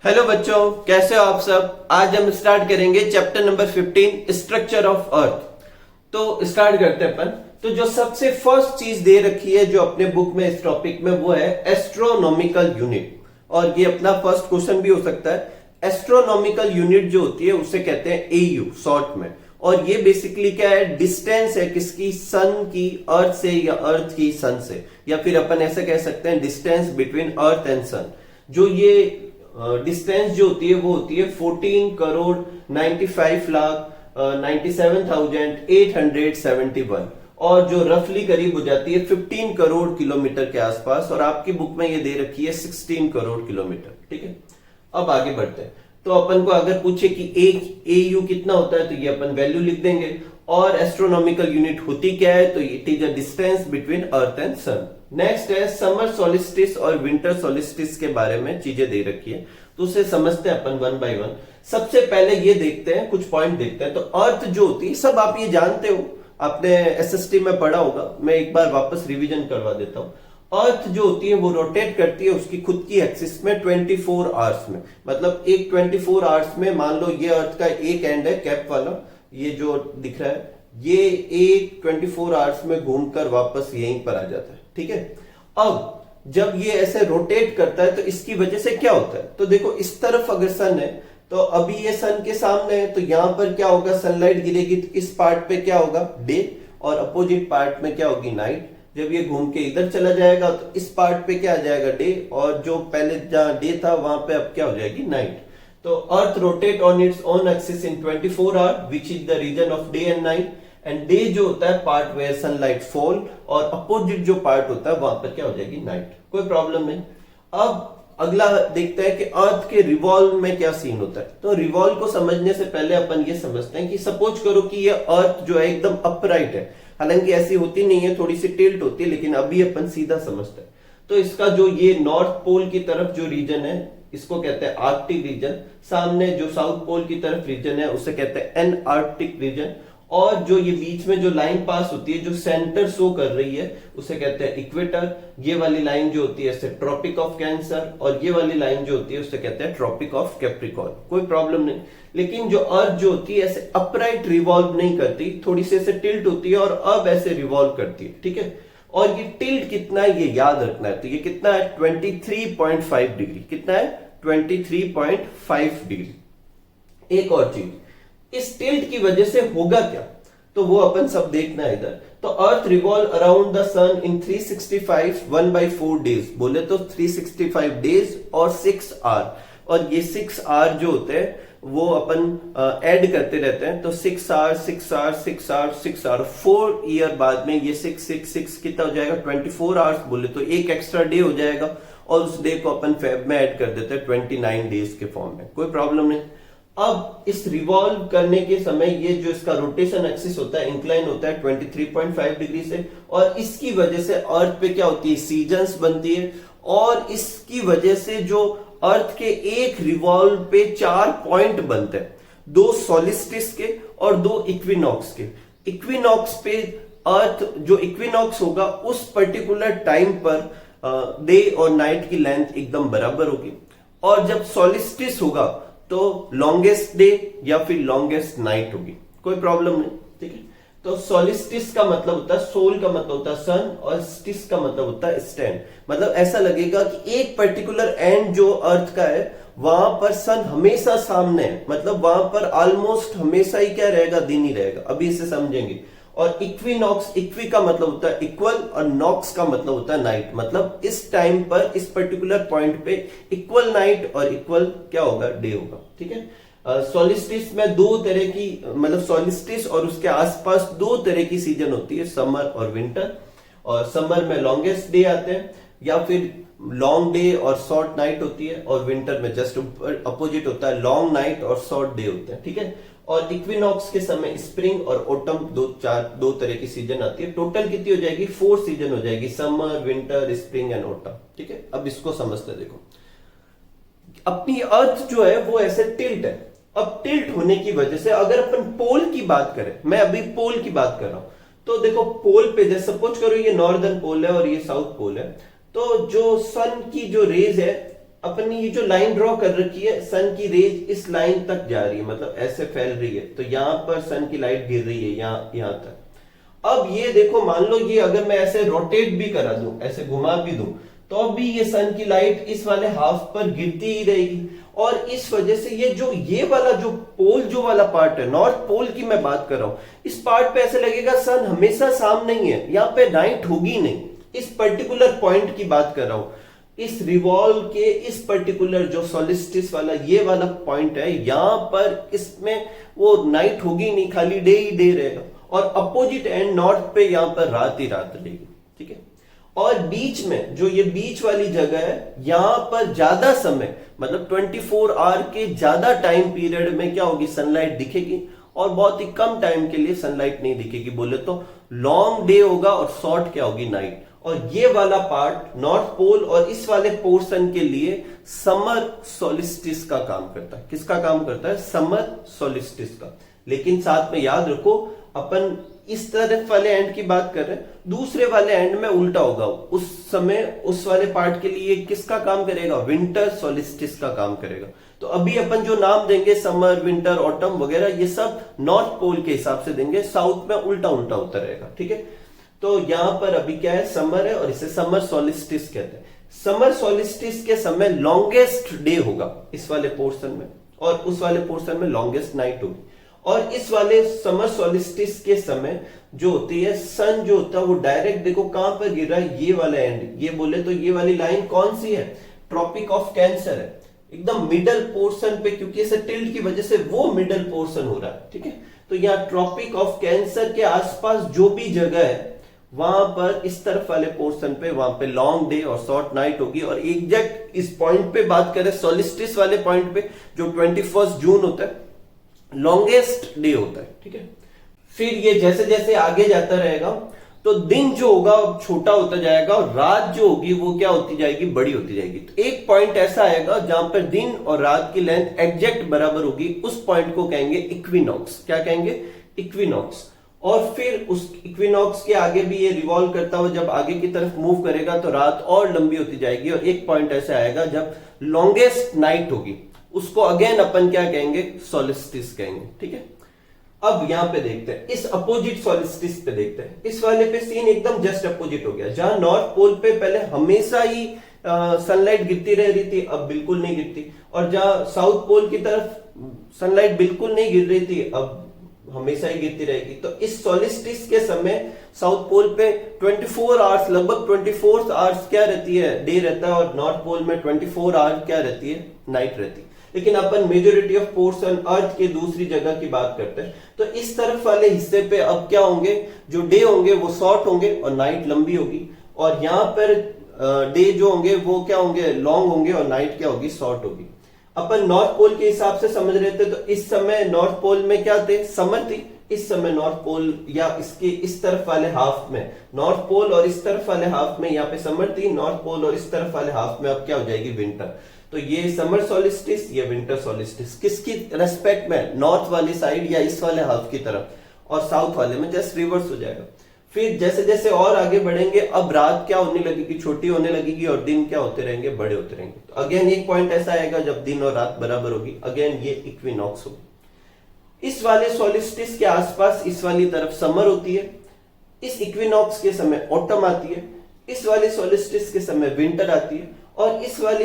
Hello बच्चों, कैसे हो आप सब। आज हम स्टार्ट करेंगे chapter number 15 structure of earth. तो स्टार्ट करते हैं अपन। तो जो सबसे फर्स्ट चीज दे रखी है जो अपने बुक में इस टॉपिक में वो है एस्ट्रोनॉमिकल यूनिट। और ये अपना फर्स्ट क्वेश्चन भी हो सकता है। एस्ट्रोनॉमिकल यूनिट जो होती है उसे कहते हैं एयू शॉर्ट में। और ये बेसिकली क्या है, डिस्टेंस है किसकी, सन की अर्थ से या अर्थ की सन से, या फिर अपन ऐसा कह सकते हैं डिस्टेंस बिटवीन अर्थ एंड सन। जो ये डिस्टेंस जो होती है वो होती है 14 करोड़ 95 लाख 97,871 और जो रफली करीब हो जाती है 15 करोड़ किलोमीटर के आसपास। और आपकी बुक में ये दे रखी है 16 करोड़ किलोमीटर। ठीक है, अब आगे बढ़ते हैं। तो अपन को अगर पूछे कि एक एयू कितना होता है तो ये अपन वैल्यू लिख देंगे। और एस्ट्रोनॉमिकल यूनिट होती क्या है, तो it is a distance between earth and sun. Next है समर सोलिस्टिस और विंटर सोलिस्टिस के बारे में चीजें दे रखी है, तो उसे समझते हैं अपन वन बाय वन। सबसे पहले ये देखते हैं, कुछ पॉइंट देखते हैं। तो अर्थ जो होती है सब आप ये जानते हो, आपने एसएसटी में पढ़ा होगा, मैं एक बार वापस रिवीजन करवा देता हूं। अर्थ जो होती है वो रोटेट करती है उसकी खुद की एक्सिस में 24 आवर्स में। मतलब एक 24 आवर्स में मान लो ये अर्थ का एक एंड है कैप वाला, ये जो दिख रहा है, ये एक 24 आवर्स में घूमकर वापस यहीं पर आ जाता है। ठीक है, अब जब ये ऐसे रोटेट करता है तो इसकी वजह से क्या होता है, तो देखो इस तरफ अगर सन है तो अभी ये सन के सामने है, तो यहां पर क्या होगा, सनलाइट गिरेगी तो इस पार्ट पे क्या होगा, डे, और अपोजिट पार्ट में क्या होगी, नाइट। जब ये घूम के इधर चला जाएगा तो इस पार्ट पे क्या आ जाएगा, डे, और जो पहले जहां डे था वहां पे अब क्या हो जाएगी, नाइट। तो earth rotate on its own axis in 24 hour which is the reason of day and night. And day जो होता है पार्ट वेयर सनलाइट फॉल, और अपोजिट जो पार्ट होता है वहां पर क्या हो जाएगी, नाइट। कोई प्रॉब्लम नहीं। अब अगला देखते हैं कि अर्थ के रिवॉल्व में क्या सीन होता है। तो रिवॉल्व को समझने से पहले अपन ये समझते हैं कि सपोज करो कि ये अर्थ जो है एकदम अपराइट है, हालांकि ऐसी होती नहीं है, थोड़ी सी टिल्ट होती है, लेकिन अभी अपन सीधा समझते हैं। तो इसका जो ये नॉर्थ पोल की तरफ जो रीजन है इसको कहते हैं आर्कटिक रीजन, सामने जो साउथ पोल की तरफ रीजन है उसे कहते हैं एन आर्कटिक रीजन, और जो ये बीच में जो लाइन पास होती है जो सेंटर शो कर रही है उसे कहते हैं इक्वेटर। ये वाली लाइन जो होती है इसे ट्रॉपिक ऑफ कैंसर, और ये वाली लाइन जो होती है उसे कहते हैं ट्रॉपिक ऑफ कैप्रिकॉर्न। कोई प्रॉब्लम नहीं। लेकिन जो अर्थ जो होती है ऐसे अपराइट रिवॉल्व नहीं करती, थोड़ी सी ऐसे टिल्ट होती है और अब ऐसे रिवॉल्व करती है। ठीक है, और ये टिल्ट कितना है ये याद रखना है। तो ये कितना है, 23.5 डिग्री। कितना है, 23.5 डिग्री। एक और चीज, इस टिल्ट की वजह से होगा क्या, तो वो अपन सब देखना है इधर। तो earth revolve around the sun in 365 1/4 days. बोले तो 365 डेज और 6 आवर, और ये 6 आवर जो होते हैं वो अपन ऐड करते रहते हैं। तो 6 hour 6 hour 6 hour 6 hour 4 year बाद में ये 6 6 6 कितना हो जाएगा, 24 आवर्स। बोले तो एक एक्स्ट्रा डे हो जाएगा, और उस डे को अपन फेब में ऐड कर देते हैं 29 डेज के फॉर्म में। कोई प्रॉब्लम नहीं। अब इस रिवॉल्व करने के समय ये जो इसका रोटेशन एक्सिस होता है इंक्लाइन होता है 23.5 डिग्री से, और इसकी वजह से अर्थ पे क्या होती है, सीजन्स बनती है। और इसकी वजह से जो अर्थ के एक रिवॉल्व पे 4 पॉइंट बनते हैं, 2 सोलिस्टिस के और 2 इक्विनॉक्स के। इक्विनॉक्स पे अर्थ जो इक्विनॉक्स होगा उस पर्टिकुलर टाइम पर डे और नाइट की लेंथ एकदम बराबर होगी, और जब सोलिस्टिस होगा तो लॉन्गेस्ट डे या फिर लॉन्गेस्ट नाइट होगी। कोई प्रॉब्लम नहीं। ठीक है, तो सोलिस्टिस का मतलब होता है, सोल का मतलब होता है सन, और स्टिस का मतलब होता है स्टैंड। मतलब ऐसा लगेगा कि एक पर्टिकुलर एंड जो अर्थ का है वहां पर सन हमेशा सामने है, मतलब वहां पर ऑलमोस्ट हमेशा ही क्या रहेगा, दिन ही रहेगा। अभी इसे समझेंगे। और इक्विनॉक्स, इक्वी का मतलब होता है इक्वल, और नॉक्स का मतलब होता है नाइट। मतलब इस टाइम पर इस पर्टिकुलर पॉइंट पे इक्वल नाइट और इक्वल क्या होगा, डे होगा। ठीक है, सोलिस्टिस में 2 तरह की, मतलब सोलिस्टिस और उसके आसपास 2 तरह की सीजन होती है, समर और विंटर। और समर में लॉन्गेस्ट डे आते हैं, या फिर लॉन्ग डे और शॉर्ट नाइट होती है, और विंटर में जस्ट अपोजिट होता है, लॉन्ग नाइट और शॉर्ट डे होते हैं। ठीक है, और इक्विनॉक्स के समय स्प्रिंग और ऑटम 2 तरह की सीजन आती है। टोटल कितनी हो जाएगी, 4 सीजन हो जाएगी, summer winter spring and autumn. ठीक है, अब इसको समझते देखो। अपनी अर्थ जो है वो ऐसे टिल्ट है। अब टिल्ट होने की वजह से अगर अपन पोल की बात करें, मैं अभी पोल की बात कर रहा हूं, तो देखो पोल पे जैसे सपोज करो ये नॉर्दर्न पोल है और ये साउथ पोल है, तो जो सन की जो रेज है अपनी ये जो लाइन ड्रॉ कर रखी है, सन की रेज इस लाइन तक जा रही है, मतलब ऐसे फैल रही है, तो यहां पर सन की लाइट गिर रही है यहां तक। अब ये देखो, मान लो ये अगर मैं ऐसे रोटेट भी करा दूं, ऐसे घुमा भी दूं, तो अब भी ये सन की लाइट इस वाले हाफ पर गिरती ही रहेगी। और इस वजह से ये वाला जो पोल, जो वाला पार्ट है, नॉर्थ पोल की मैं बात कर रहा हूं, इस पार्ट पे ऐसे लगेगा सन हमेशा सामने ही है, यहाँ पे नाइट होगी नहीं। इस पर्टिकुलर पॉइंट की बात कर रहा हूं, इस रिवॉल्व के इस पर्टिकुलर जो सोलिस्टिस वाला ये वाला पॉइंट है, यहां पर इसमें वो नाइट होगी नहीं, खाली डे ही डे रहेगा। और अपोजिट एंड नॉर्थ पे यहां पर रात ही रात रहेगी, ठीक है। और बीच में जो ये बीच वाली जगह है, यहां पर ज्यादा समय, मतलब 24 आवर के ज्यादा टाइम पीरियड में क्या होगी, सनलाइट दिखेगी, और बहुत ही कम टाइम के लिए सनलाइट नहीं दिखेगी। बोले तो लॉन्ग डे होगा और शॉर्ट क्या होगी, नाइट। और ये वाला पार्ट नॉर्थ पोल और इस वाले पोर्शन के लिए समर सोलिस्टिस का काम करता है। किसका काम करता है, समर सोलिस्टिस का। लेकिन साथ में याद रखो, अपन इस तरफ वाले एंड की बात कर रहे हैं, दूसरे वाले एंड में उल्टा होगा। उस समय उस वाले पार्ट के लिए किसका काम करेगा, विंटर सोलिस्टिस का काम करेगा। तो अभी अपन जो नाम देंगे, समर, विंटर, ऑटम वगैरह, ये सब नॉर्थ पोल के हिसाब से देंगे, साउथ में उल्टा उल्टा होता रहेगा, ठीक है। तो यहां पर अभी क्या है, समर है, और इसे समर सोलिस्टिस कहते हैं। समर सोलिस्टिस के समय लॉन्गेस्ट डे होगा इस वाले पोर्शन में, और उस वाले पोर्शन में लॉन्गेस्ट नाइट होगी। और इस वाले समर सोलिस्टिस के समय जो होती है, सन जो होता है वो डायरेक्ट, देखो कहां पर गिर रहा है, ये वाला एंड। ये बोले तो ये वाली लाइन कौन सी है, ट्रॉपिक ऑफ कैंसर है, एकदम मिडल पोर्शन पे, क्योंकि इसे टिल्ट की वजह से वो मिडल पोर्शन हो रहा है, ठीक है। तो यहाँ ट्रॉपिक ऑफ कैंसर के आसपास जो भी जगह है, वहां पर इस तरफ वाले पोर्शन पे, वहां पे लॉन्ग डे और शॉर्ट नाइट होगी। और एग्जैक्ट इस पॉइंट पे बात करें, सोलिस्टिस वाले पॉइंट पे, जो 21 जून होता है, लॉन्गेस्ट डे होता है, ठीक है। फिर ये जैसे जैसे आगे जाता रहेगा, तो दिन जो होगा छोटा होता जाएगा, और रात जो होगी वो क्या होती जाएगी, बड़ी होती जाएगी। तो एक पॉइंट ऐसा आएगा जहां पर दिन और रात की लेंथ एग्जैक्ट बराबर होगी, उस पॉइंट को कहेंगे इक्विनॉक्स। क्या कहेंगे, इक्विनॉक्स। और फिर उस इक्विनॉक्स के आगे भी ये रिवॉल्व करता हुआ जब आगे की तरफ मूव करेगा, तो रात और लंबी होती जाएगी, और एक पॉइंट ऐसा आएगा जब लॉन्गेस्ट नाइट होगी, उसको अगेन अपन क्या कहेंगे, सोलिस्टिस कहेंगे, ठीक है। अब यहां पे देखते हैं, इस अपोजिट सोलिस्टिस पे देखते हैं। इस वाले पे सीन एकदम जस्ट अपोजिट हो गया, जहां नॉर्थ पोल पे पहले हमेशा ही सनलाइट गिरती रह रही थी, अब बिल्कुल नहीं गिरती। और जहां साउथ पोल की तरफ सनलाइट बिल्कुल नहीं गिर रही थी, अब हमेशा ही गिरती रहेगी। तो इस सोलिस्टिस के समय साउथ पोल पे 24 आवर्स, लगभग 24 आवर्स क्या रहती है, डे रहता है, और नॉर्थ पोल में 24 आवर्स क्या रहती है, नाइट रहती है। लेकिन अपन मेजोरिटी ऑफ पोर्शन अर्थ के दूसरी जगह की बात करते हैं, तो इस तरफ वाले हिस्से पे अब क्या होंगे, जो डे होंगे वो शॉर्ट होंगे और नाइट लंबी होगी। और यहाँ पर डे जो होंगे वो क्या होंगे, लॉन्ग होंगे, और नाइट क्या होगी, शॉर्ट होगी। अपन नॉर्थ पोल के हिसाब से समझ रहे थे, तो इस समय नॉर्थ पोल में क्या थे, समर थी। इस समय नॉर्थ पोल या इसके इस तरफ वाले हाफ में, नॉर्थ पोल और इस तरफ वाले हाफ में यहाँ पे समर थी, नॉर्थ पोल और इस तरफ वाले हाफ में अब क्या हो जाएगी, विंटर। तो ये समर सोलिस्टिस, ये विंटर सोलिस्टिस, किसकी रेस्पेक्ट में, नॉर्थ वाली साइड या इस वाले हाफ की तरफ, और साउथ वाले में जस्ट रिवर्स हो जाएगा। फिर जैसे जैसे और आगे बढ़ेंगे, अब रात क्या होने लगेगी, छोटी होने लगेगी, और दिन क्या होते रहेंगे, बड़े होते रहेंगे। तो अगेन एक पॉइंट ऐसा आएगा जब दिन और रात बराबर होगी, अगेन ये इक्विनॉक्स होगी। इस वाले सोलिस्टिस के आसपास इस वाली तरफ समर होती है, इस इक्विनॉक्स के समय ऑटम आती है, इस वाले सोलिस्टिस के समय विंटर आती है, और इस वाली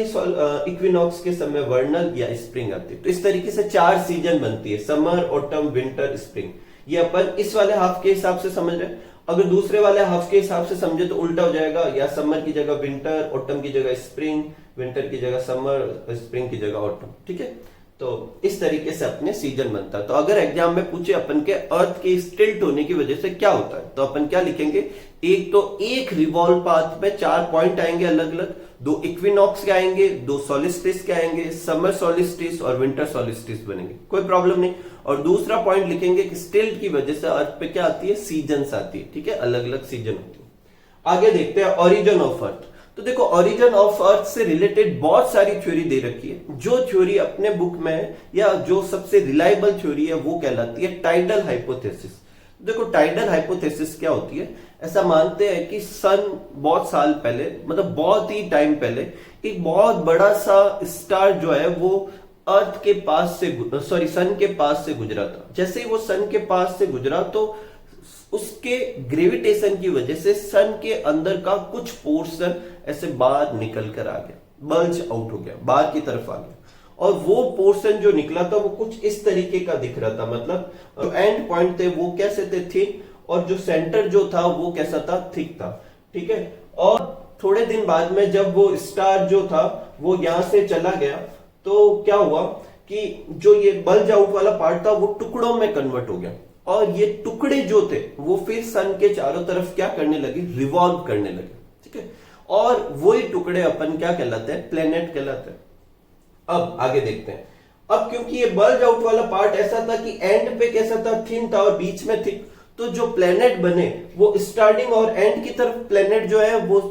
इक्विनॉक्स के समय वर्नल या स्प्रिंग आती है। तो इस तरीके से 4 सीजन बनती है, समर, ऑटम, विंटर, स्प्रिंग। ये अपन इस वाले हाफ के हिसाब से समझ रहे हैं। अगर दूसरे वाले हाफ के हिसाब से समझे तो उल्टा हो जाएगा, या समर की जगह विंटर, ऑटम की जगह स्प्रिंग, विंटर की जगह समर, स्प्रिंग की जगह ऑटम, ठीक है। तो इस तरीके से अपने सीजन बनता है। तो अगर एग्जाम में पूछे अपन के अर्थ के टिल्ट होने की वजह से क्या होता है, तो अपन क्या लिखेंगे, एक तो एक रिवॉल्व पाथ में 4 पॉइंट आएंगे अलग अलग, 2 इक्विनॉक्स के आएंगे, 2 सोलिस्टिस के आएंगे, समर सोलिस्टिस और विंटर सोलिस्टिस बनेंगे, कोई प्रॉब्लम नहीं। और दूसरा पॉइंट लिखेंगे कि टिल्ट की वजह से अर्थ पे क्या आती है, सीजन्स आती है, ठीक है, अलग अलग सीजन होती है। आगे देखते हैं ओरिजिन ऑफ अर्थ। तो देखो, ओरिजिन ऑफ अर्थ से रिलेटेड बहुत सारी थ्योरी दे रखी है। जो थ्योरी अपने बुक में है, या जो सबसे रिलायबल थ्योरी है, वो कहलाती है टाइडल हाइपोथेसिस। देखो, टाइडल हाइपोथेसिस क्या होती है, ऐसा मानते हैं कि सन बहुत साल पहले, मतलब बहुत ही टाइम पहले, एक बहुत बड़ा सा स्टार जो है वो अर्थ के पास से सन के पास से गुजरा था। जैसे ही वो सन के पास से गुजरा तो उसके ग्रेविटेशन की वजह से सन के अंदर का कुछ पोर्शन ऐसे बाहर निकल कर आ गया, बल्ज आउट हो गया, बाहर की तरफ आ गया। और वो पोर्शन जो निकला था वो कुछ इस तरीके का दिख रहा था, मतलब जो एंड पॉइंट थे वो कैसे थे, थिन, और जो सेंटर जो था वो कैसा था, थिक था। ठीक है। और थोड़े दिन बाद में जब वो स्टार जो था वो यहां से चला गया तो क्या हुआ कि जो ये बल्ज आउट वाला पार्ट था वो टुकड़ों में कन्वर्ट हो गया, और ये टुकड़े जो थे वो फिर सन के चारों तरफ क्या करने लगे, रिवॉल्व करने लगे। ठीक है। और वही टुकड़े अपन क्या कहलाते हैं, प्लेनेट कहलाते हैं। अब आगे देखते हैं। अब क्योंकि ये बल्ज आउट वाला पार्ट ऐसा था कि एंड पे कैसा था, थिन था, और बीच में थिक, तो जो प्लेनेट बने वो स्टार्टिंग और एंड की तरफ प्लेनेट जो है वो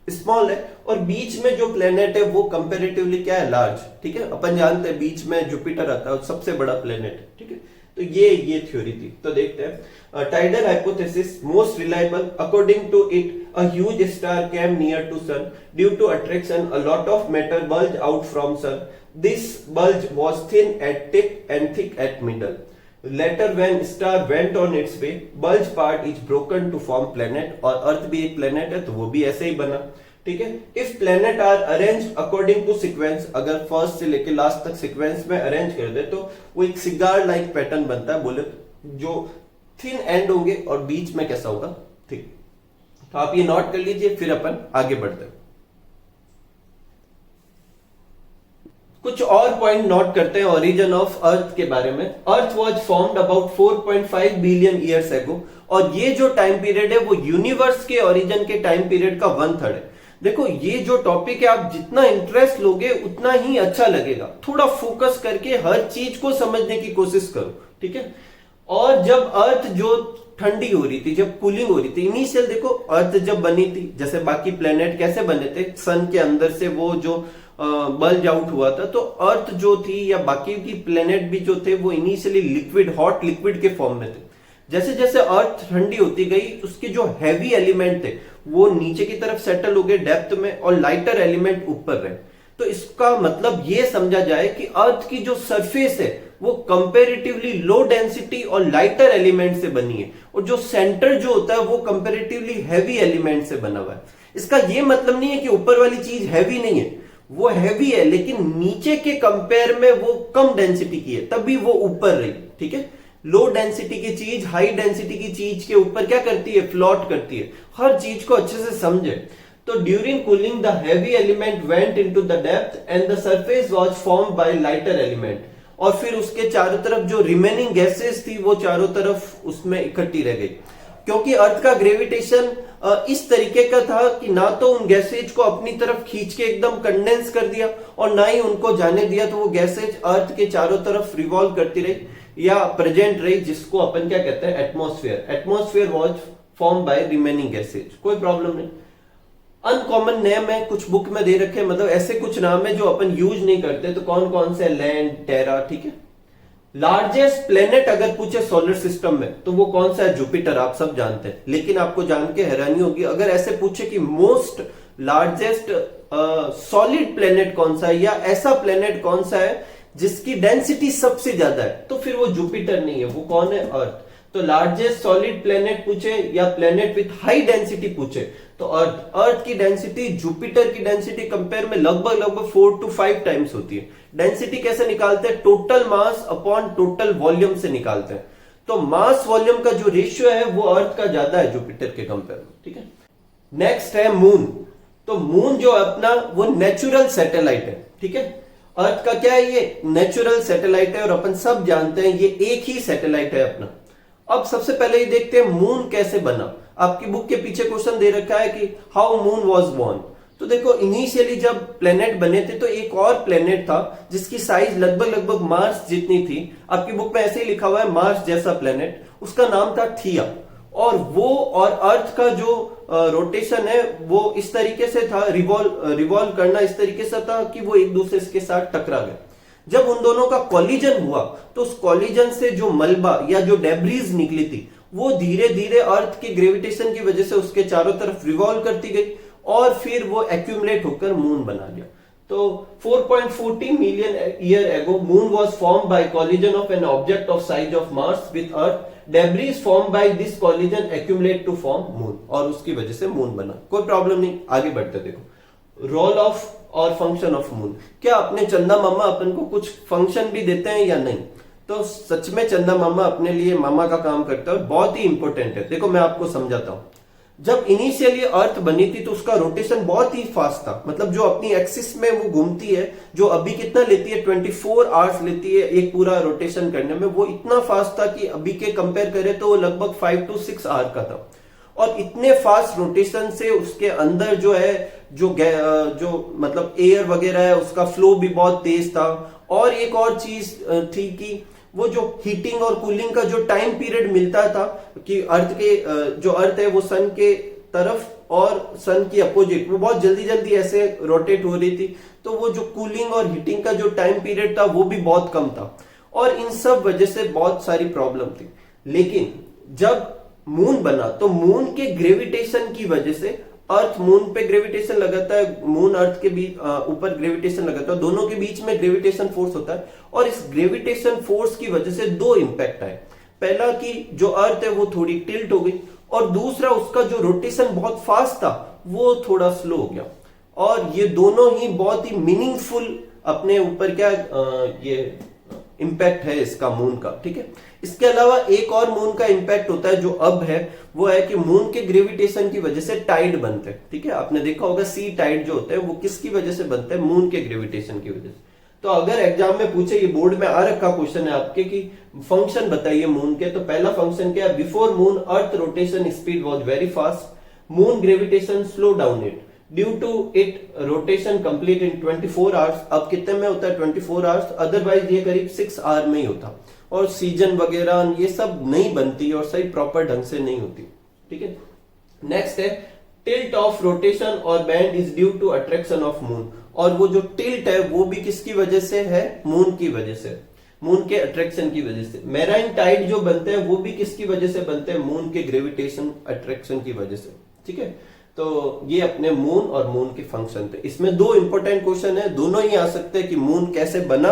स्मॉल है, और बीच में जो प्लेनेट है वो कंपैरेटिवली क्या है, लार्ज। ठीक है। अपन जानते हैं बीच में जुपिटर आता है, सबसे बड़ा प्लेनेट है। ठीक है। तो ये थ्योरी थी। तो देखते हैं tidal hypothesis most reliable according to it a huge star came near to sun due to attraction a lot of matter bulge out from sun this bulge was thin at tip and thick at middle later when star went on its way bulge part is broken to form planet, और अर्थ भी एक planet है तो वो भी ऐसे ही बना। ठीक है। If planet are arrange according to sequence, अगर फर्स्ट से लेके लास्ट तक सीक्वेंस में अरेंज कर दे तो वो एक सिगार लाइक पैटर्न बनता है, बोले जो थिन एंड होंगे और बीच में कैसा होगा, थिक। तो आप ये नोट कर लीजिए, फिर अपन आगे बढ़ते हैं। कुछ और पॉइंट नोट करते हैं ओरिजिन ऑफ अर्थ के बारे में। अर्थ was formed about 4.5 billion years ago, और ये जो टाइम पीरियड है वो यूनिवर्स के ओरिजिन के टाइम पीरियड का 1/3 है। देखो ये जो टॉपिक है आप जितना इंटरेस्ट लोगे उतना ही अच्छा लगेगा। थोड़ा फोकस करके हर चीज को समझने की कोशिश करो। ठीक है। और जब अर्थ जो ठंडी हो रही थी, जब कूलिंग हो रही थी, इनिशियल देखो अर्थ जब बनी थी, जैसे बाकी प्लेनेट कैसे बने थे, सन के अंदर से वो जो बल्ज आउट हुआ था, तो अर्थ जो थी या बाकी की प्लेनेट भी जो थे वो इनिशियली लिक्विड, हॉट लिक्विड के फॉर्म में थे। जैसे जैसे अर्थ ठंडी होती गई उसके जो हैवी एलिमेंट थे वो नीचे की तरफ सेटल हो गए डेप्थ में, और लाइटर एलिमेंट ऊपर रहे। तो इसका मतलब ये समझा जाए कि अर्थ की जो सरफेस है वो कंपैरेटिवली लो डेंसिटी और लाइटर एलिमेंट से बनी है, और जो सेंटर जो होता है वो कंपैरेटिवली हैवी एलिमेंट से बना हुआ है। इसका ये मतलब नहीं है कि ऊपर वाली चीज हैवी नहीं है, वो हैवी है, लेकिन नीचे के कंपेयर में वो कम डेंसिटी की है, तभी वो ऊपर रही। ठीक है। लो डेंसिटी की चीज हाई डेंसिटी की चीज के ऊपर क्या करती है, फ्लोट करती है। हर चीज को अच्छे से समझे। तो during cooling the heavy element went into the depth and the surface was formed by lighter element, और फिर उसके चारों तरफ जो रिमेनिंग गैसेस थी वो चारों तरफ उसमें इकट्ठी रह गई, क्योंकि अर्थ का ग्रेविटेशन इस तरीके का था कि ना तो उन गैसेज को अपनी तरफ खींच के एकदम कंडेंस कर दिया और ना ही उनको जाने दिया, तो वो गैसेज अर्थ के चारों तरफ रिवॉल्व करती रही या प्रेजेंट रही, जिसको अपन क्या कहते हैं, atmosphere. Atmosphere was form by remaining gases. कोई प्रॉब्लम नहीं। अनकॉमन नेम है, कुछ बुक में दे रखे, मतलब ऐसे कुछ नाम है जो अपन यूज नहीं करते। तो कौन कौन से, लैंड, टेरा। ठीक है। लार्जेस्ट प्लेनेट अगर पूछे सोलर सिस्टम में तो वो कौन सा है, जुपिटर, आप सब जानते हैं। लेकिन आपको जान के हैरानी होगी अगर ऐसे पूछे कि मोस्ट लार्जेस्ट सॉलिड प्लेनेट कौन सा है, या ऐसा प्लेनेट कौन सा है जिसकी डेंसिटी सबसे ज्यादा है, तो फिर वो जुपिटर नहीं है, वो कौन है, अर्थ। तो लार्जेस्ट सॉलिड प्लेनेट पूछे या प्लेनेट विथ हाई डेंसिटी पूछे तो अर्थ। अर्थ की डेंसिटी जुपिटर की डेंसिटी कंपेयर में लगभग 4 to 5 टाइम्स होती है। डेंसिटी कैसे निकालते हैं, total mass upon total volume से निकालते हैं। तो मास वॉल्यूम का जो रेशियो है वो अर्थ का ज्यादा है जुपिटर के कंपेयर में। ठीक है। नेक्स्ट है मून। तो मून जो अपना वो नेचुरल सैटेलाइट है। ठीक है। अर्थ का क्या है, ये नेचुरल सैटेलाइट है, और अपन सब जानते हैं ये एक ही सैटेलाइट है अपना। अब सबसे पहले ये देखते हैं मून कैसे बना। आपकी बुक के पीछे क्वेश्चन दे रखा है कि हाउ मून वाज बोर्न। तो देखो इनिशियली जब प्लेनेट बने थे तो एक और प्लेनेट था जिसकी साइज लगभग मार्स जितनी थी। आपकी बुक में ऐसे ही लिखा हुआ है मार्स जैसा प्लेनेट, उसका नाम था थिया। और वो और अर्थ का जो रोटेशन है वो इस तरीके से था, रिवॉल्व करना इस तरीके से था कि वो एक दूसरे के साथ टकरा गए। जब उन दोनों का कॉलिजन हुआ तो उस कॉलिजन से जो मलबा या जो डेब्रीज निकली थी वो धीरे धीरे अर्थ की ग्रेविटेशन की वजह से उसके चारों तरफ रिवॉल्व करती गई, और फिर वो एक्यूमुलेट होकर मून बना लिया। तो 4.40 million year ago moon was formed by collision of an object of size of Mars with earth. Debris formed by this collision accumulate to form moon, और उसकी वजह से मून बना। कोई प्रॉब्लम नहीं, आगे बढ़ते देखो। रोल ऑफ और फंक्शन ऑफ मून, क्या अपने चंदा मामा अपन को कुछ फंक्शन भी देते हैं या नहीं? तो सच में चंदा मामा अपने लिए मामा का काम करता है, बहुत ही इंपॉर्टेंट है। देखो मैं आपको समझाता हूं। जब इनिशियली अर्थ बनी थी तो उसका रोटेशन बहुत ही फास्ट था, मतलब जो अपनी एक्सिस में वो घूमती है, जो अभी कितना लेती है 24 आवर्स लेती है एक पूरा रोटेशन करने में, वो इतना फास्ट था कि अभी के कंपेयर करें तो वो लगभग 5 to 6 आवर का था। और इतने फास्ट रोटेशन से उसके अंदर जो है जो मतलब एयर वगैरह है उसका फ्लो भी बहुत तेज था। और एक और चीज थी कि वो जो हीटिंग और कूलिंग का जो टाइम पीरियड मिलता था कि अर्थ के जो अर्थ है वो सन के तरफ और सन की अपोजिट वो बहुत जल्दी जल्दी ऐसे रोटेट हो रही थी, तो वो जो कूलिंग और हीटिंग का जो टाइम पीरियड था वो भी बहुत कम था। और इन सब वजह से बहुत सारी प्रॉब्लम थी। लेकिन जब मून बना तो मून के ग्रेविटेशन की वजह से, अर्थ मून पे ग्रेविटेशन लगाता है, मून अर्थ के बीच ऊपर ग्रेविटेशन लगाता है, दोनों के बीच में ग्रेविटेशन फोर्स होता है। और इस ग्रेविटेशन फोर्स की वजह से दो इंपैक्ट आए। पहला कि जो अर्थ है वो थोड़ी टिल्ट हो गई, और दूसरा उसका जो रोटेशन बहुत फास्ट था वो थोड़ा स्लो हो गया। और ये दोनों ही बहुत ही मीनिंगफुल अपने ऊपर क्या ये इंपैक्ट है इसका मून का, ठीक है। इसके अलावा एक और मून का इंपैक्ट होता है जो अब है, वो है कि मून के ग्रेविटेशन की वजह से टाइड बनते हैं, ठीक है। आपने देखा होगा सी टाइड जो होते हैं वो किसकी वजह से बनते हैं? मून के ग्रेविटेशन की वजह से। तो अगर एग्जाम में पूछे, ये बोर्ड में आ रखा क्वेश्चन है आपके कि फंक्शन बताइए मून के, तो पहला फंक्शन क्या है? Before moon earth rotation speed was very fast, moon gravitation slow down it due to it rotation complete in 24 hours. अब कितने में होता है? 24 आवर्स, अदरवाइज ये करीब 6 आवर में ही होता। और सीजन वगैरह ये सब नहीं बनती और सही प्रॉपर ढंग से नहीं होती, ठीक है। नेक्स्ट है टिल्ट ऑफ रोटेशन और bend is due to attraction of moon. और वो जो टिल्ट है वो भी किसकी वजह से है? मून की वजह से, मून के अट्रैक्शन की वजह से। मेराइन टाइड जो बनते हैं वो भी किसकी वजह से बनते हैं? मून के ग्रेविटेशन अट्रैक्शन की वजह से, ठीक है। तो ये अपने मून और मून के फंक्शन थे। इसमें दो इंपॉर्टेंट क्वेश्चन है, दोनों ही आ सकते हैं कि मून कैसे बना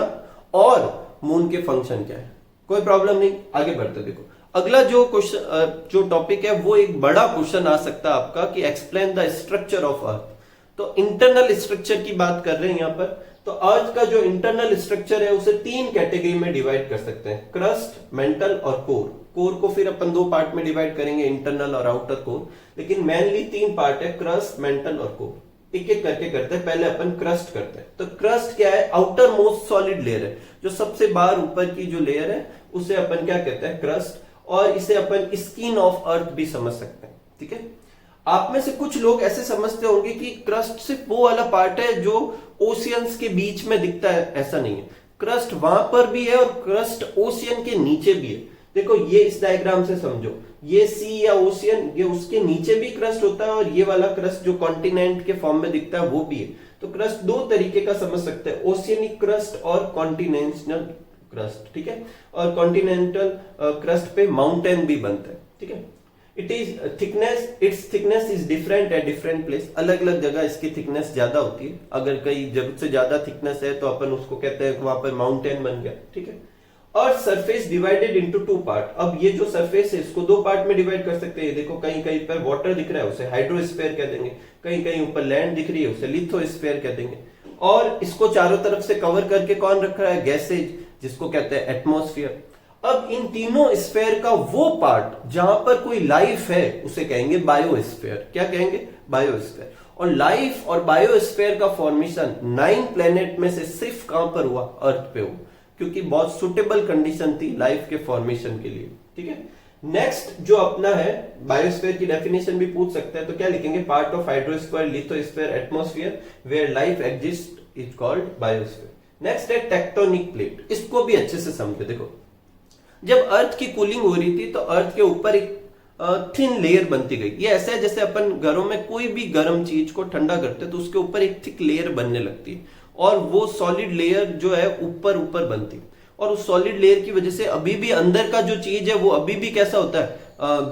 और मून के फंक्शन क्या है। कोई प्रॉब्लम नहीं, आगे बढ़ते। देखो अगला जो क्वेश्चन जो टॉपिक है वो एक बड़ा क्वेश्चन आ सकता है आपका कि explain the structure of earth. तो इंटरनल स्ट्रक्चर की बात कर रहे हैं यहाँ पर। तो अर्थ का जो इंटरनल स्ट्रक्चर है उसे 3 कैटेगरी में डिवाइड कर सकते हैं, क्रस्ट, मेंटल और कोर। कोर को फिर अपन 2 पार्ट में डिवाइड करेंगे, इंटरनल और आउटर कोर, लेकिन मेनली 3 पार्ट है, क्रस्ट, मेंटल और कोर। एक एक करके करते हैं। पहले अपन क्रस्ट करते हैं। तो क्रस्ट क्या है? आउटर मोस्ट सॉलिड लेयर है, जो सबसे बाहर ऊपर की जो लेयर है उसे अपन क्या कहते हैं? क्रस्ट। और इसे अपन स्किन ऑफ अर्थ भी समझ सकते हैं, ठीक है। आप में से कुछ लोग ऐसे समझते होंगे कि क्रस्ट सिर्फ वो वाला पार्ट है जो ओशियंस के बीच में दिखता है, ऐसा नहीं है। क्रस्ट वहां पर भी है और क्रस्ट ओशियन के नीचे भी है। देखो ये इस डायग्राम से समझो, ये सी या ओशियन, ये उसके नीचे भी क्रस्ट होता है और ये वाला क्रस्ट जो कॉन्टिनेंट के फॉर्म में दिखता है वो भी है। तो क्रस्ट 2 तरीके का समझ सकते हैं, ओशियनिक क्रस्ट और कॉन्टिनेंटल क्रस्ट, ठीक है। और कॉन्टिनेंटल क्रस्ट पे माउंटेन भी बनते हैं, ठीक है। It's thickness is different at different place. अलग अलग जगह इसकी थिकनेस ज्यादा होती है। अगर कई जगह से ज्यादा थिकनेस है तो अपन उसको कहते हैं वहां पर माउंटेन बन गया, ठीक है। और सरफेस डिवाइडेड इनटू 2 पार्ट। अब ये जो सरफेस है इसको 2 पार्ट में डिवाइड कर सकते हैं। देखो कहीं कहीं पर वाटर दिख रहा है उसे हाइड्रोस्फीयर कह देंगे, कहीं कहीं ऊपर लैंड दिख रही है उसे लिथोस्फीयर कह देंगे। और इसको चारों तरफ से कवर करके कौन रख रहा है? गैसेज, जिसको कहते हैं एटमॉस्फेयर। अब इन तीनों स्फीयर का वो पार्ट जहां पर कोई लाइफ है उसे कहेंगे बायोस्फीयर। क्या कहेंगे? बायोस्फीयर। और लाइफ और बायोस्फीयर का फॉर्मेशन 9 प्लेनेट में से सिर्फ कहां पर हुआ? अर्थ पे हुआ, क्योंकि बहुत सुटेबल कंडीशन थी लाइफ के फॉर्मेशन के लिए, ठीक है। नेक्स्ट जो अपना है बायोस्फीयर की डेफिनेशन भी पूछ सकते हैं, तो क्या लिखेंगे? Part of hydrosphere, lithosphere, atmosphere where life exist is called biosphere. Next है टेक्टोनिक प्लेट। इसको भी अच्छे से समझो। देखो जब अर्थ की कूलिंग हो रही थी तो अर्थ के ऊपर एक थिन लेयर बनती गई। ये ऐसा है जैसे अपन घरों में कोई भी गर्म चीज को ठंडा करते हैं तो उसके ऊपर एक थिक लेयर बनने लगती है और वो सॉलिड लेयर जो है ऊपर ऊपर बनती है। और उस सॉलिड लेयर की वजह से अभी भी अंदर का जो चीज है वो अभी भी कैसा होता है?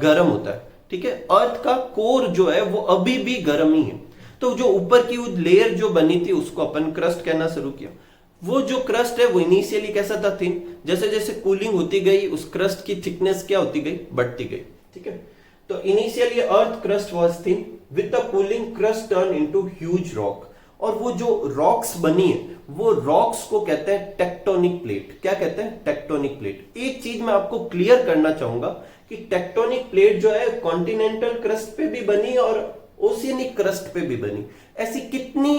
गर्म होता है, ठीक है। अर्थ का कोर जो है वो अभी भी गर्म ही है। तो जो ऊपर की वो लेयर जो बनी थी उसको अपन क्रस्ट कहना शुरू किया। वो जो क्रस्ट है वो इनिशियली कैसा था, थिन। जैसे जैसे कूलिंग होती गई उस क्रस्ट की थिकनेस क्या होती गई, बढ़ती गई, ठीक है। तो initially earth crust was thin, with the cooling crust turn into huge rock. और वो जो रॉक्स बनी है वो रॉक्स को कहते हैं टेक्टोनिक प्लेट। क्या कहते हैं, टेक्टोनिक प्लेट। एक चीज मैं आपको क्लियर करना चाहूंगा कि टेक्टोनिक प्लेट जो है कॉन्टिनेंटल क्रस्ट पे भी बनी और ओशियनिक क्रस्ट पे भी बनी। ऐसी कितनी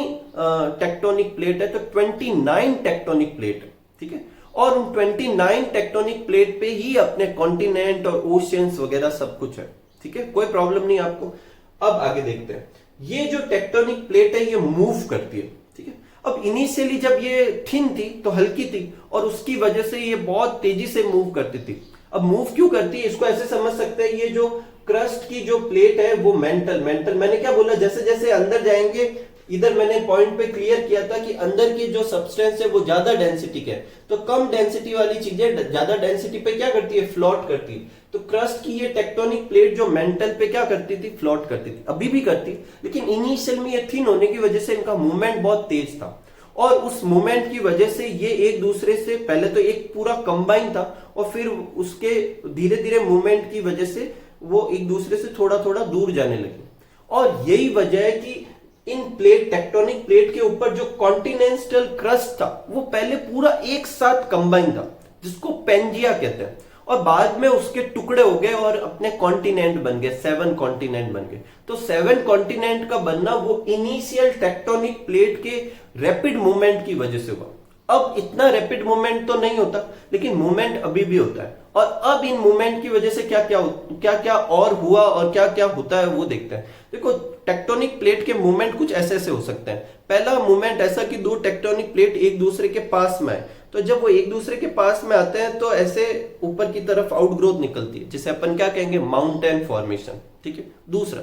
टेक्टोनिक प्लेट है, तो 29 टेक्टोनिक प्लेट है, ठीक है। और उन 29 टेक्टोनिक प्लेट पे ही अपने कॉन्टिनेंट और ओशियंस वगैरह सब कुछ है, ठीक है, कोई प्रॉब्लम नहीं आपको। अब आगे देखते हैं, ये जो टेक्टोनिक प्लेट है ये मूव करती है, ठीक है। अब इनिशियली जब ये थिन थी तो हल्की थी और उसकी वजह से ये बहुत तेजी से मूव करती थी। अब मूव क्यों करती है, इसको ऐसे समझ सकते हैं, ये जो क्रस्ट की जो प्लेट है वो मेंटल मैंने क्या बोला, जैसे जैसे अंदर जाएंगे, इधर मैंने पॉइंट पे क्लियर किया था कि अंदर की जो सब्सटेंस है वो ज्यादा डेंसिटी के है, तो कम डेंसिटी वाली चीजें ज्यादा डेंसिटी पे क्या करती है, फ्लोट करती है। तो क्रस्ट की ये टेक्टोनिक प्लेट जो मेंटल पे क्या करती थी, फ्लोट करती थी, अभी भी करती, लेकिन इनिशियल में ये थिन होने की वजह से इनका मूवमेंट बहुत तेज था। और उस मूवमेंट की वजह से ये एक दूसरे से पहले तो एक पूरा कंबाइन था और फिर उसके धीरे धीरे मूवमेंट की वजह से वो एक दूसरे से थोड़ा थोड़ा दूर जाने लगे। और यही वजह है कि इन प्लेट टेक्टोनिक प्लेट के ऊपर जो कॉन्टिनेंटल क्रस्ट था वो पहले पूरा एक साथ कंबाइन था, जिसको पेंजिया कहते हैं, और बाद में उसके टुकड़े हो गए और अपने कॉन्टिनेंट बन गए, 7 कॉन्टिनेंट बन गए। तो 7 कॉन्टिनेंट का बनना वो इनिशियल टेक्टोनिक प्लेट के रैपिड मूवमेंट की वजह से हुआ। अब इतना रैपिड मूवमेंट तो नहीं होता, लेकिन मूवमेंट अभी भी होता है। और अब इन मूवमेंट की वजह से क्या क्या और हुआ और क्या क्या होता है वो देखते हैं। देखो, टेक्टोनिक प्लेट के मूवमेंट कुछ ऐसे ऐसे हो सकते हैं। पहला मूवमेंट ऐसा कि दो टेक्टोनिक प्लेट एक दूसरे के पास में आए, तो जब वो एक दूसरे के पास में आते हैं तो ऐसे ऊपर की तरफ आउटग्रोथ निकलती है, जिसे अपन क्या कहेंगे, माउंटेन फॉर्मेशन, ठीक है। दूसरा,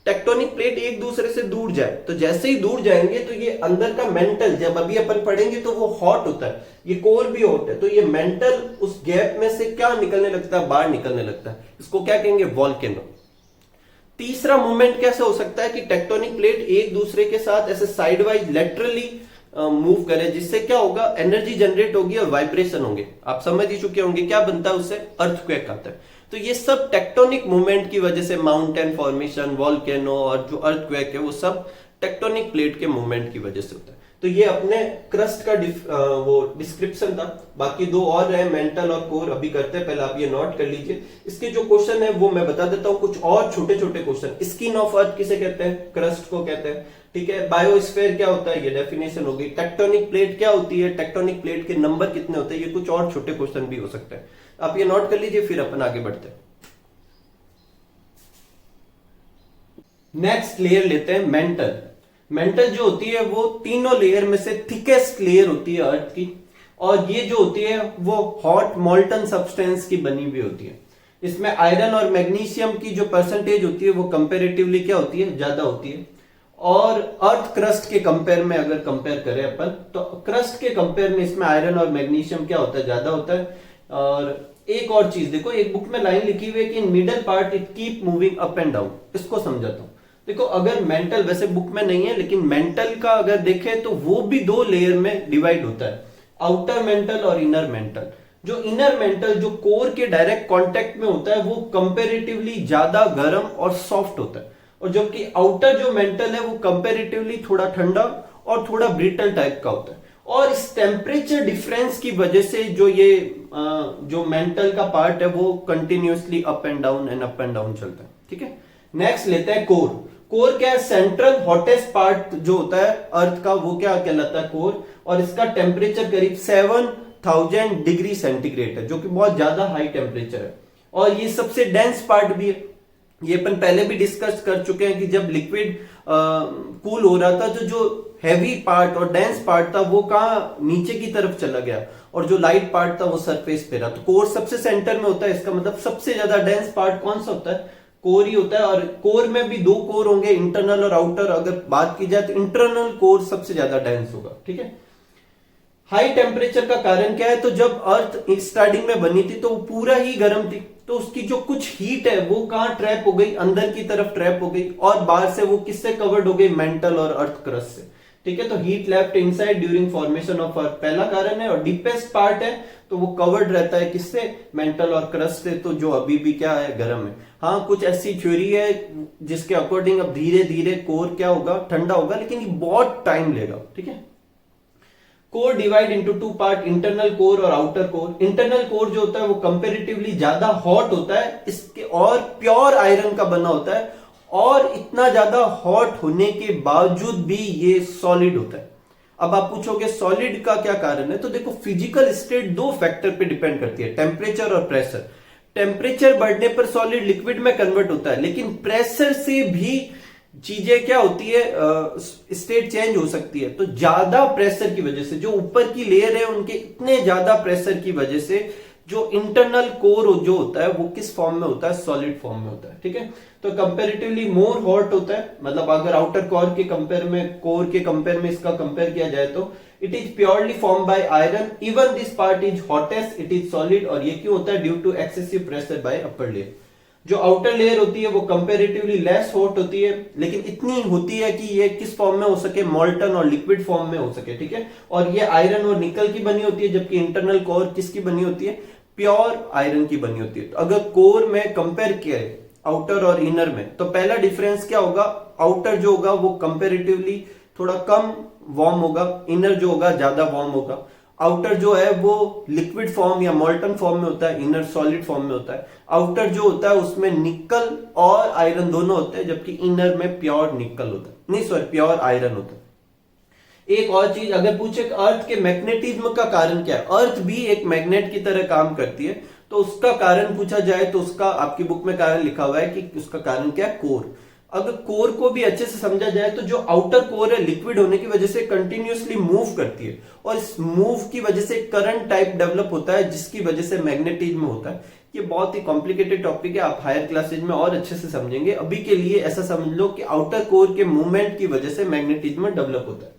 टेक्टोनिक प्लेट एक दूसरे से दूर जाए, तो जैसे ही दूर जाएंगे तो ये अंदर का मेंटल, जब अभी अपन पढ़ेंगे तो वो हॉट होता है, ये कोर भी हॉट है, तो ये मेंटल उस गैप में से क्या निकलने लगता है, बाहर निकलने लगता है। इसको क्या कहेंगे, वॉल्केनो। तीसरा मूवमेंट कैसे हो सकता है कि टेक्टोनिक प्लेट एक दूसरे के साथ ऐसे साइडवाइज लेटरली मूव करे, जिससे क्या होगा, एनर्जी जनरेट होगी और वाइब्रेशन होंगे। आप समझ ही चुके होंगे क्या बनता है उससे, अर्थक्वेक आता है। तो ये सब टेक्टोनिक मूवमेंट की वजह से, माउंटेन फॉर्मेशन, वॉल्केनो और जो अर्थक्वेक है वो सब टेक्टोनिक प्लेट के मूवमेंट की वजह से होता है। तो ये अपने क्रस्ट का वो डिस्क्रिप्शन था। बाकी दो और रहे, मेंटल और कोर, अभी करते हैं, पहले आप ये नोट कर लीजिए। इसके जो क्वेश्चन है वो मैं बता देता हूँ, कुछ और छोटे छोटे क्वेश्चन। स्किन ऑफ अर्थ किसे कहते हैं, क्रस्ट को कहते हैं, ठीक है। बायोस्फीयर क्या होता है, ये डेफिनेशन होगी। टेक्टोनिक प्लेट क्या होती है, टेक्टोनिक प्लेट के नंबर कितने होते हैं, ये कुछ और छोटे क्वेश्चन भी हो सकते हैं। आप ये नोट कर लीजिए, फिर अपन आगे बढ़ते हैं। नेक्स्ट लेयर लेते हैं मेंटल। मेंटल जो होती है वो तीनों लेयर में से थिकेस्ट लेयर होती है अर्थ की, और ये जो होती है वो हॉट मोल्टन सब्सटेंस की बनी हुई होती है। इसमें आयरन और मैग्नीशियम की जो परसेंटेज होती है वो कंपेरेटिवली क्या होती है, ज्यादा होती है। और अर्थ क्रस्ट के कंपेयर में अगर कंपेयर करें अपन, तो क्रस्ट के कंपेयर में इसमें आयरन और मैग्नीशियम क्या होता है, ज्यादा होता है। और एक और चीज देखो, एक बुक में लाइन लिखी हुई है कि in middle part it keep moving up and down. इसको समझाता हूं। देखो, अगर मेंटल, वैसे बुक में नहीं है, लेकिन मेंटल का अगर देखें तो वो भी दो लेयर में डिवाइड होता है, आउटर मेंटल और इनर मेंटल। जो इनर मेंटल जो कोर के डायरेक्ट कांटेक्ट में होता है वो कंपैरेटिवली ज्यादा गर्म और सॉफ्ट होता है, और जबकि आउटर जो मेंटल है वो कंपैरेटिवली थोड़ा ठंडा और थोड़ा ब्रिटल टाइप का होता है। और इस टेम्परेचर डिफरेंस की वजह से जो ये जो मेंटल का पार्ट है वो कंटिन्यूअसली अप एंड डाउन चलता है, ठीक है। नेक्स्ट लेते हैं कोर। कोर क्या है, सेंट्रल हॉटेस्ट पार्ट जो होता है अर्थ का वो क्या कहलाता है, कोर। और इसका टेम्परेचर करीब 7000 डिग्री सेंटीग्रेड है, जो कि बहुत ज्यादा हाई टेम्परेचर है। और ये सबसे डेंस पार्ट भी है। ये अपन पहले भी डिस्कस कर चुके हैं कि जब लिक्विड कूल हो रहा था तो जो हैवी पार्ट और डेंस पार्ट था वो कहाँ, नीचे की तरफ चला गया, और जो लाइट पार्ट था वो सरफेस पे रहा। तो कोर सबसे सेंटर में होता है, इसका मतलब सबसे ज्यादा डेंस पार्ट कौन सा होता है, कोर ही होता है। और कोर में भी दो कोर होंगे, इंटरनल और आउटर। अगर बात की जाए तो इंटरनल कोर सबसे ज्यादा डेंस होगा, ठीक है। हाई टेम्परेचर का कारण क्या है, तो जब अर्थ स्टार्टिंग में बनी थी तो वो पूरा ही गर्म थी, तो उसकी जो कुछ हीट है वो कहां ट्रैप हो गई, अंदर की तरफ ट्रैप हो गई, और बाहर से वो किससे कवर्ड हो गई, मेंटल और अर्थ क्रस्ट से। ठीक है, तो heat left inside during formation of earth पहला कारण है, और डीपेस्ट पार्ट है तो वो कवर्ड रहता है किससे, मेंटल और क्रस्ट से, तो जो अभी भी क्या है, गर्म है। हाँ, कुछ ऐसी थ्योरी है जिसके अकॉर्डिंग अब धीरे धीरे कोर क्या होगा, ठंडा होगा, लेकिन ये बहुत टाइम लेगा। ठीक है, core divide into two part, internal core और आउटर कोर। इंटरनल कोर जो होता है वो कंपेरेटिवली ज्यादा हॉट होता है, इसके और प्योर आयरन का बना होता है, और इतना ज्यादा हॉट होने के बावजूद भी ये सॉलिड होता है। अब आप पूछोगे सॉलिड का क्या कारण है, तो देखो फिजिकल स्टेट दो फैक्टर पे डिपेंड करती है, टेम्परेचर और प्रेशर। टेम्परेचर बढ़ने पर सॉलिड लिक्विड में कन्वर्ट होता है, लेकिन प्रेशर से भी चीजें क्या होती है, स्टेट चेंज हो सकती है। तो ज्यादा प्रेशर की वजह से जो ऊपर की लेयर है उनके इतने ज्यादा प्रेशर की वजह से जो इंटरनल कोर जो होता है वो किस फॉर्म में होता है, सॉलिड फॉर्म में होता है। ठीक है, तो कंपैरेटिवली मोर हॉट होता है, मतलब अगर आउटर कोर के कंपेयर में, कोर के कंपेयर में इसका कंपेयर किया जाए तो it is purely form by iron, even this part is hottest, it is solid. और ये क्यों होता है, due to excessive pressure by upper layer. जो आउटर लेयर होती है वो कंपैरेटिवली लेस हॉट होती है, लेकिन इतनी होती है कि ये किस फॉर्म में हो सके, मॉल्टन और लिक्विड फॉर्म में हो सके। ठीक है, और ये आयरन और निकल की बनी होती है, जबकि इंटरनल कोर किसकी बनी होती है, प्योर आयरन की बनी होती है। तो अगर कोर में कंपेयर किया है आउटर और इनर में, तो पहला डिफरेंस क्या होगा, आउटर जो होगा वो कंपैरेटिवली थोड़ा कम वार्म होगा, इनर जो होगा ज्यादा वार्म होगा। आउटर जो है वो लिक्विड फॉर्म या मोल्टन फॉर्म में होता है, इनर सॉलिड फॉर्म में होता है। आउटर जो होता है उसमें निकल और आयरन दोनों होते हैं, जबकि इनर में प्योर निकल होता है, नहीं सॉरी प्योर आयरन होता है। एक और चीज अगर पूछे अर्थ के मैग्नेटिज्म का कारण क्या है, अर्थ भी एक मैग्नेट की तरह काम करती है, तो उसका कारण पूछा जाए तो उसका आपकी बुक में कारण लिखा हुआ है कि उसका कारण क्या है, कोर। अगर कोर को भी अच्छे से समझा जाए तो जो आउटर कोर है लिक्विड होने की वजह से कंटिन्यूअसली मूव करती है, और इस मूव की वजह से करंट टाइप डेवलप होता है, जिसकी वजह से मैग्नेटिज्म होता है। ये बहुत ही कॉम्प्लिकेटेड टॉपिक है, आप हायर क्लासेज में और अच्छे से समझेंगे। अभी के लिए ऐसा समझ लो कि आउटर कोर के मूवमेंट की वजह से मैग्नेटिज्म डेवलप होता है।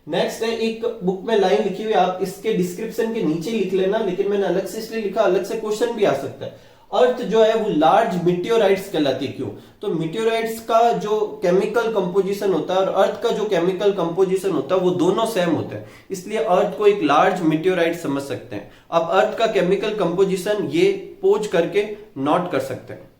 नेक्स्ट है, एक बुक में लाइन लिखी हुई, आप इसके डिस्क्रिप्शन के नीचे लिख लेना, लेकिन मैंने अलग से इसलिए लिखा, अलग से क्वेश्चन भी आ सकता है। अर्थ जो है वो लार्ज मिटियोराइट्स कहलाती है, क्यों, तो मिटियोराइट्स का जो केमिकल कंपोजिशन होता है और अर्थ का जो केमिकल कंपोजिशन होता है वो दोनों सेम होते हैं, इसलिए अर्थ को एक लार्ज मिटियोराइट समझ सकते हैं। अब अर्थ का केमिकल कंपोजिशन ये पोज करके नोट कर सकते हैं।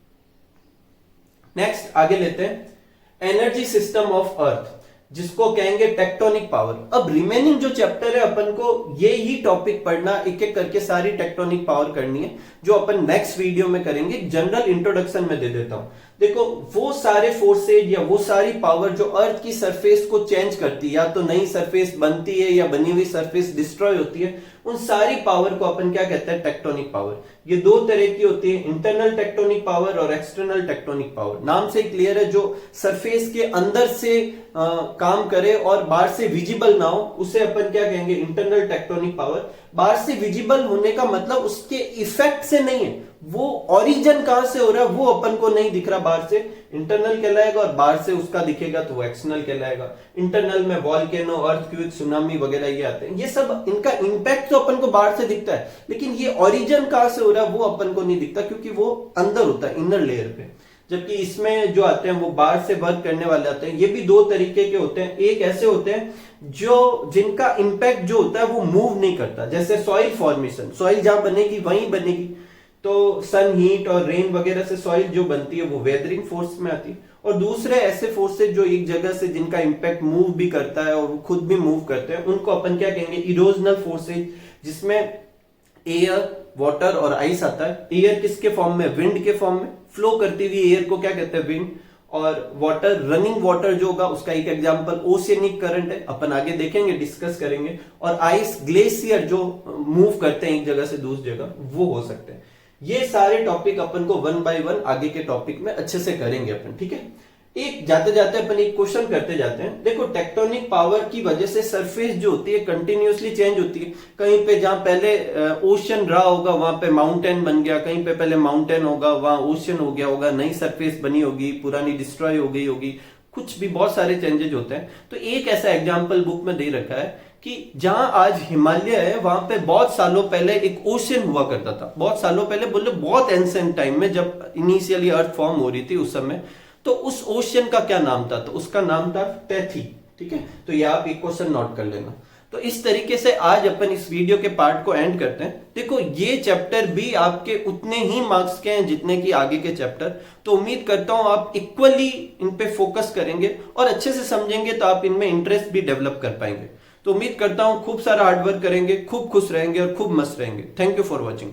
नेक्स्ट आगे लेते हैं, एनर्जी सिस्टम ऑफ अर्थ, जिसको कहेंगे टेक्टोनिक पावर। अब रिमेनिंग जो चैप्टर है अपन को ये ही टॉपिक पढ़ना, एक एक करके सारी टेक्टोनिक पावर करनी है, जो अपन नेक्स्ट वीडियो में करेंगे। जनरल इंट्रोडक्शन में दे देता हूं। देखो वो सारे फोर्सेज या वो सारी पावर जो अर्थ की सरफेस को चेंज करती है, या तो नई सरफेस बनती है या बनी हुई सरफेस डिस्ट्रॉय होती है, उन सारी पावर को अपन क्या कहते हैं, टेक्टोनिक पावर। ये दो तरह की होती है, इंटरनल टेक्टोनिक पावर और एक्सटर्नल टेक्टोनिक पावर। नाम से क्लियर है, जो सरफेस के अंदर से काम करे और बाहर से विजिबल ना हो, उसे अपन क्या कहेंगे, इंटरनल टेक्टोनिक पावर। बाहर से विजिबल होने का मतलब उसके इफेक्ट से नहीं है, वो ओरिजिन कहां से हो रहा है वो अपन को नहीं दिख रहा, बाहर से इंटरनल कहलाएगा, और बाहर से उसका दिखेगा तो वो एक्सटर्नल कहलाएगा। इंटरनल में वॉल्केनो, अर्थक्वेक, सुनामी वगैरह ये आते हैं, ये सब इनका इंपैक्ट तो अपन को बाहर से दिखता है, लेकिन ये ओरिजिन कहां से हो रहा है वो अपन को नहीं दिखता, क्योंकि वो अंदर होता है, इनर लेयर पे। जबकि इसमें जो आते हैं वो बाहर से वर्क करने वाले आते हैं। ये भी दो तरीके के होते हैं, एक ऐसे होते हैं जो जिनका इंपैक्ट जो होता है वो मूव नहीं करता, जैसे सॉइल फॉर्मेशन, सॉइल जहां बनेगी वहीं बनेगी, तो सन हीट और रेन वगैरह से सॉइल जो बनती है वो वेदरिंग फोर्स में आती है। और दूसरे ऐसे फोर्सेज जो एक जगह से जिनका इंपैक्ट मूव भी करता है और वो खुद भी मूव करते हैं, उनको अपन क्या कहेंगे, इरोजनल फोर्सेज, जिसमें एयर, वाटर और आइस आता है। एयर किसके फॉर्म में, विंड के फॉर्म में, फ्लो करती हुई एयर को क्या कहते हैं, विंड। और वाटर, रनिंग वाटर जो होगा उसका एक एग्जांपल ओशियनिक करंट है, अपन आगे देखेंगे, डिस्कस करेंगे। और आइस, ग्लेशियर जो मूव करते हैं एक जगह से दूसरी जगह, वो हो सकते हैं। ये सारे टॉपिक अपन को वन बाय वन आगे के टॉपिक में अच्छे से करेंगे अपन, ठीक है। एक जाते जाते अपन एक क्वेश्चन करते जाते हैं। देखो टेक्टोनिक पावर की वजह से सरफेस जो होती है कंटिन्यूअसली चेंज होती है। कहीं पे जहां पहले ओशन रहा होगा वहां पे माउंटेन बन गया, कहीं पे पहले माउंटेन होगा वहां ओशन हो गया होगा, नई सरफेस बनी होगी, पुरानी डिस्ट्रॉय हो गई होगी, कुछ भी बहुत सारे चेंजेस होते हैं। तो एक ऐसा एग्जाम्पल बुक में दे रखा है कि जहां आज हिमालय है वहां पे बहुत सालों पहले एक ओशन हुआ करता था। बहुत सालों पहले बोले बहुत एंसेंट टाइम में, जब इनिशियली अर्थ फॉर्म हो रही थी उस समय, तो उस ओशन का क्या नाम था? तो उसका नाम था टैथी। ठीक है, तो ये आप एक क्वेश्चन नोट कर लेना। तो इस तरीके से आज अपन इस वीडियो के पार्ट को एंड करते हैं। देखो ये चैप्टर भी आपके उतने ही मार्क्स के हैं जितने कि आगे के चैप्टर, तो उम्मीद करता हूं आप इक्वली इन पे फोकस करेंगे और अच्छे से समझेंगे तो आप इनमें इंटरेस्ट भी डेवलप कर पाएंगे। तो उम्मीद करता हूं खूब सारा हार्डवर्क करेंगे, खूब खुश रहेंगे और खूब मस्त रहेंगे। Thank you for watching.